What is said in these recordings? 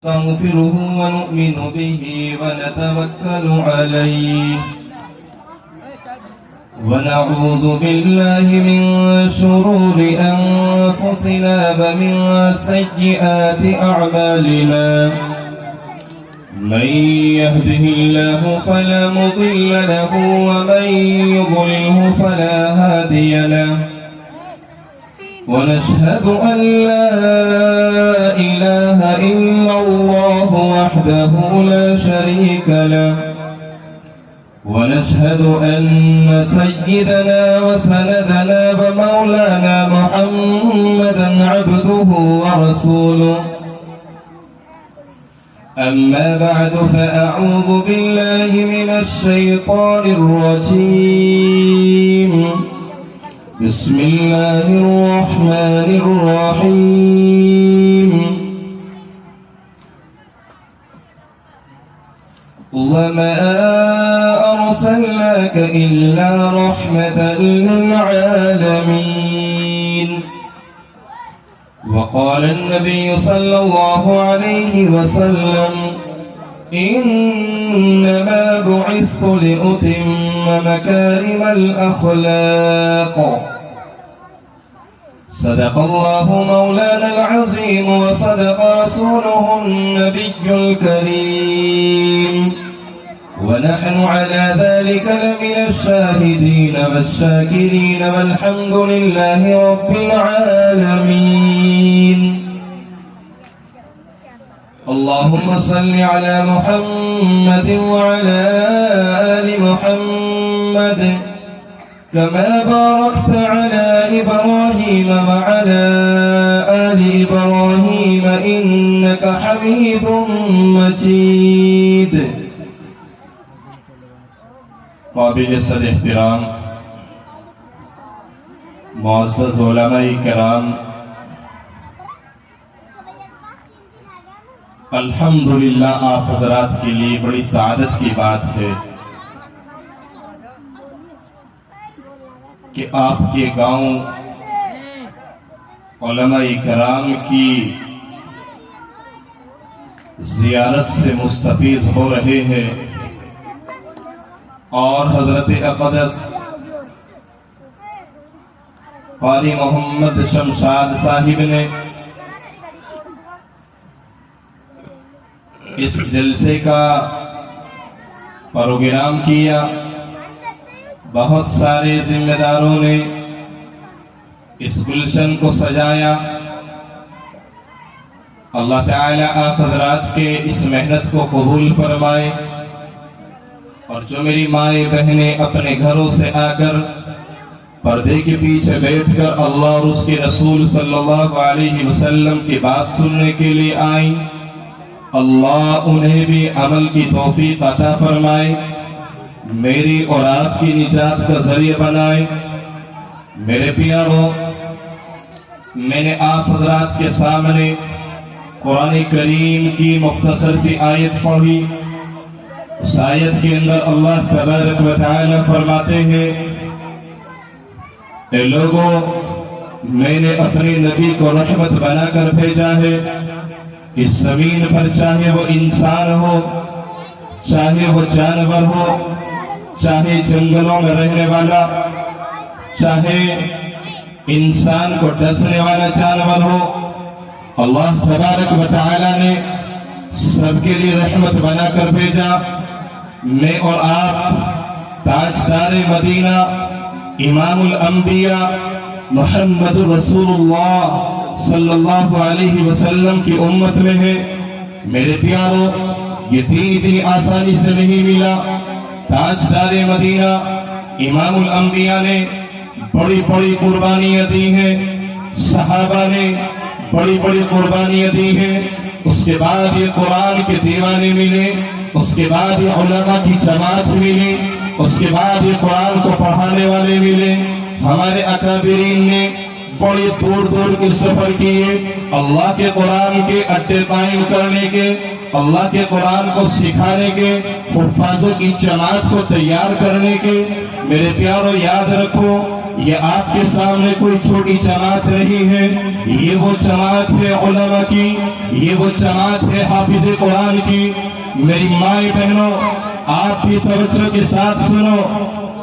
نستغفره ونؤمن به ونتوكل عليه ونعوذ بالله من شرور أنفسنا ومن سيئات أعمالنا من يهده الله فلا مضل له ومن يضلله فلا هادي له ونشهد أن لا إله إلا الله وحده لا شريك له ونشهد أن سيدنا وسندنا ومولانا محمدا عبده ورسوله أما بعد فأعوذ بالله من الشيطان الرجيم بسم الله الرحمن الرحيم وما أرسلناك إلا رحمة للعالمين وقال النبي صلى الله عليه وسلم إنما بعثت لأتم مكارم الأخلاق صدق الله مولانا العظيم وصدق رسوله النبي الكريم ونحن على ذلك لمن الشاهدين والشاكرين والحمد لله رب العالمين اللهم صل على محمد وعلى آل محمد كما باركت على إبراهيم وعلى آل إبراهيم إنك حميد مجيد قابل صد احترام معزز علماء کرام، الحمدللہ آپ حضرات کے لیے بڑی سعادت کی بات ہے کہ آپ کے گاؤں علماء کرام کی زیارت سے مستفیض ہو رہے ہیں اور حضرت اقدس قاری محمد شمشاد صاحب نے اس جلسے کا پروگرام کیا، بہت سارے ذمہ داروں نے اس گلشن کو سجایا۔ اللہ تعالیٰ آپ حضرات کے اس محنت کو قبول فرمائے، اور جو میری مائیں بہنیں اپنے گھروں سے آ کر پردے کے پیچھے بیٹھ کر اللہ اور اس کے رسول صلی اللہ علیہ وسلم کی بات سننے کے لیے آئیں، اللہ انہیں بھی عمل کی توفیق عطا فرمائے، میری اور آپ کی نجات کا ذریعہ بنائے۔ میرے پیاروں، میں نے آپ حضرات کے سامنے قرآن کریم کی مختصر سی آیت پڑھی۔ اس آیت کے اندر اللہ تبارک و تعالی فرماتے ہیں، اے لوگوں، میں نے اپنے نبی کو رحمت بنا کر بھیجا ہے اس زمین پر، چاہے وہ انسان ہو، چاہے وہ جانور ہو، چاہے جنگلوں میں رہنے والا، چاہے انسان کو ڈسنے والا جانور ہو، اللہ تبارک و تعالی نے سب کے لیے رحمت بنا کر بھیجا۔ میں اور آپ تاجدار مدینہ امام الانبیاء محمد رسول اللہ صلی اللہ علیہ وسلم کی امت میں ہے۔ میرے پیاروں، یہ دین اتنی آسانی سے نہیں ملا۔ تاجدار مدینہ امام الانبیاء نے بڑی بڑی قربانیاں دی ہیں، صحابہ نے بڑی بڑی قربانیاں دی ہیں، اس کے بعد یہ قرآن کے دیوانے ملے، اس کے بعد یہ علماء کی جماعت ملی، اس کے بعد یہ قرآن کو پڑھانے والے ملے۔ ہمارے اکابرین نے بڑی دور دور کے سفر کیے اللہ کے قرآن کے اڈے قائم کرنے کے، اللہ کے قرآن کو سکھانے کے، حفاظوں کی جماعت کو تیار کرنے کے۔ میرے پیاروں، یاد رکھو یہ آپ کے سامنے کوئی چھوٹی جماعت نہیں ہے، یہ وہ جماعت ہے علماء کی، یہ وہ جماعت ہے حافظ قرآن کی۔ میری مائیں بہنوں، آپ بھی توجہ کے ساتھ سنو،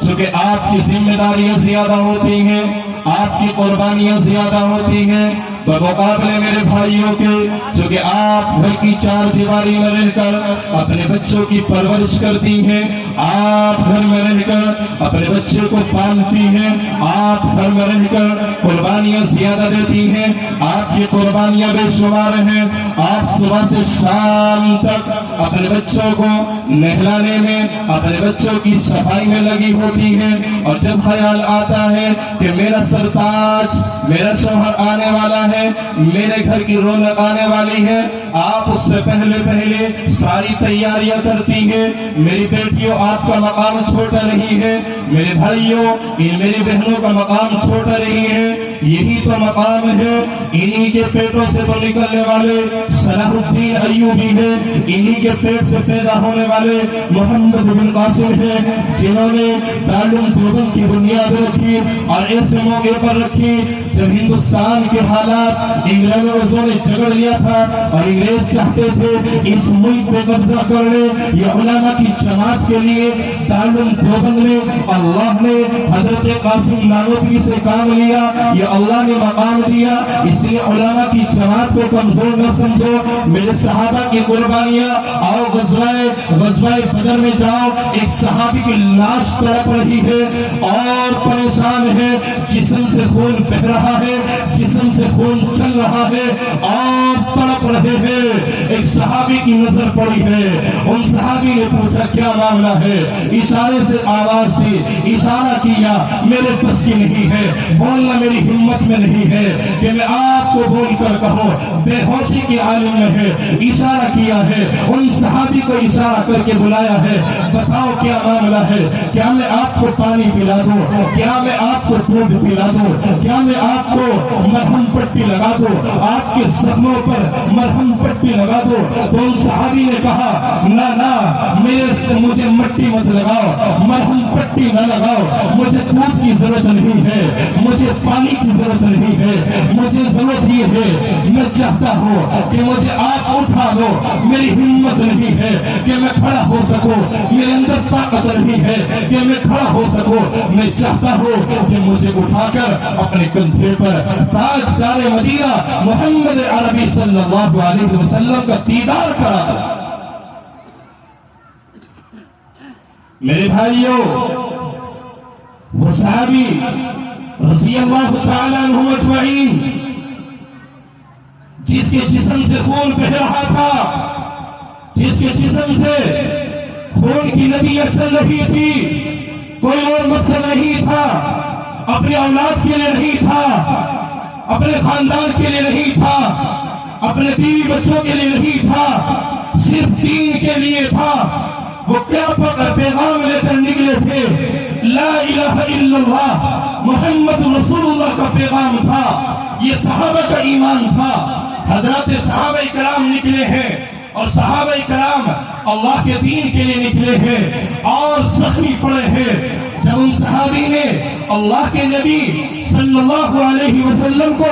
چونکہ آپ کی ذمہ داریاں زیادہ ہوتی ہیں، آپ کی قربانیاں زیادہ ہوتی ہیں بمقابلے میرے بھائیوں کے، چونکہ آپ گھر کی چار دیواری میں رہ کر اپنے بچوں کی پرورش کرتی ہیں، آپ گھر میں رہ کر اپنے بچے کو پالتی ہیں، آپ گھر میں رہ کر قربانیاں زیادہ دیتی ہیں، آپ کی قربانیاں بے شمار ہیں۔ آپ صبح سے شام تک اپنے بچوں کو نہلانے میں، اپنے بچوں کی صفائی میں لگی ہوتی ہیں، اور جب خیال آتا ہے کہ میرا سرتاج، میرا شوہر آنے والا ہے، میرے گھر کی رونق آنے والی ہے، آپ اس سے پہلے ساری تیاریاں کرتی ہیں۔ میری بیٹیوں، آپ کا مقام چھوٹا نہیں ہے، میرے بھائیوں، میری بہنوں کا مقام چھوٹا نہیں ہے، یہی تو مقام ہے۔ انہی کے پیٹوں سے تو نکلنے والے صلاح الدین ایوبی ہے، انہی کے پیٹ سے پیدا ہونے والے محمد بن قاسم ہے، جنہوں نے دارالعلوم دیوبند کی بنیاد رکھی، اور ایسے موقع پر رکھی جب ہندوستان کے حالات انگریزوں نے جگڑ لیا تھا، اور انگریز چاہتے تھے اس ملک پہ قبضہ کر لے۔ یہ علماء کی جماعت کے لیے دارالعلوم دیوبند میں اللہ نے حضرت قاسم نانوتوی سے کام لیا، یہ اللہ نے مقام دیا، اس لیے علماء کی جماعت کو کمزور نہ سمجھو۔ میرے صحابہ کی قربانیاں، آؤ غزوہ بدر میں جاؤ، ایک صحابی کی لاش تڑپ رہی ہے اور پریشان ہے، جسم سے خون بہہ رہا ہے، جسم سے خون چل رہا ہے اور تڑپ رہے ہیں۔ ایک صحابی کی نظر پڑی ہے، ان صحابی نے پوچھا کیا معاملہ ہے، اشارے سے آواز دی، اشارہ کیا، میرے بس کی نہیں ہے، بولنا میری ہمت میں نہیں ہے کہ میں آپ کو بول کر کہوں، بے ہوشی کی عالم میں ہے۔ اشارہ کیا ہے، ان صحابی کو اشارہ کر کے بلایا ہے، بتاؤ کیا معاملہ ہے، کیا میں آپ کو پانی پلا دوں، کیا میں آپ کو دودھ پلا دوں، کیا میں آپ کو مرہم پٹی لگا دوں، آپ کے زخموں پر مرہم پٹی لگا دوں؟ تو ان صحابی نے کہا نہ مجھے مٹی مت لگاؤ، مرہم پٹی نہ لگاؤ، مجھے دودھ کی ضرورت نہیں ہے، مجھے پانی کی ضرورت نہیں ہے، مجھے ضرورت یہ ہے، میں چاہتا ہوں کہ مجھے آپ اٹھا دو، میری ہمت نہیں ہے کہ میں کھڑا ہو سکوں، میرے اندر طاقت نہیں ہے کہ میں کھڑا ہو سکوں، میں چاہتا ہوں کہ مجھے اٹھا کر اپنے کندھے پر تاجدار مدینہ محمد عربی صلی اللہ علیہ وسلم کا دیدار کرا دو۔ میرے بھائیوں، وہ صحابی رضی اللہ تعالیٰ عنہ اجمعین جس کے جسم سے خون بہہ رہا تھا، جس کے جسم سے خون کی ندیاں چل رہی تھی، کوئی اور مقصد نہیں تھا، اپنے اولاد کے لیے نہیں تھا، اپنے خاندان کے لیے نہیں تھا، اپنے بیوی بچوں کے لیے نہیں تھا، صرف دین کے لیے تھا۔ وہ کیا پیغام لے کر نکلے تھے؟ لا الہ الا اللہ محمد رسول اللہ کا پیغام تھا، یہ صحابہ کا ایمان تھا۔ حضرات صحابہ کرام نکلے ہیں، اور صحابہ کرام اللہ کے دین کے لیے نکلے ہیں اور زخمی پڑے ہیں۔ جب ان صحابی نے اللہ کے نبی صلی اللہ علیہ وسلم کو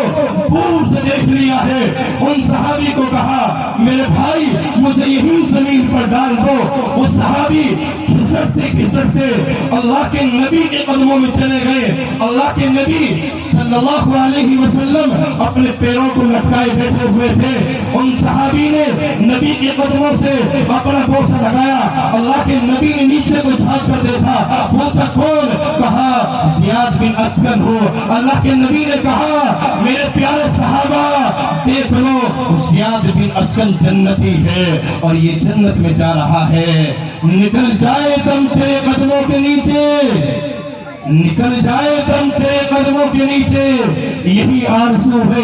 دور سے دیکھ لیا ہے، ان صحابی کو کہا میرے بھائی مجھے یہی زمین پر ڈال دو۔ وہ صحابی گھسٹتے اللہ کے نبی کے قدموں میں چلے گئے۔ اللہ کے نبی صلی اللہ علیہ وسلم اپنے پیروں کو لٹکائے بیٹھے ہوئے تھے، ان صحابی نے نبی کے قدموں سے اپنا بوسہ لگایا۔ اللہ کے نبی نے نیچے کو جھانک کر دیکھا، پوچھا کون؟ کہا زیاد بن اسکن ہو۔ اللہ کے نبی نے کہا میرے پیارے صحابہ دیکھ لو، زیاد بن اسکن جنتی ہے اور یہ جنت میں جا رہا ہے، نکل جائے دم تیرے قدموں کے نیچے، نکل جائے دم تیرے قدموں کے نیچے۔ یہی آرزو ہے،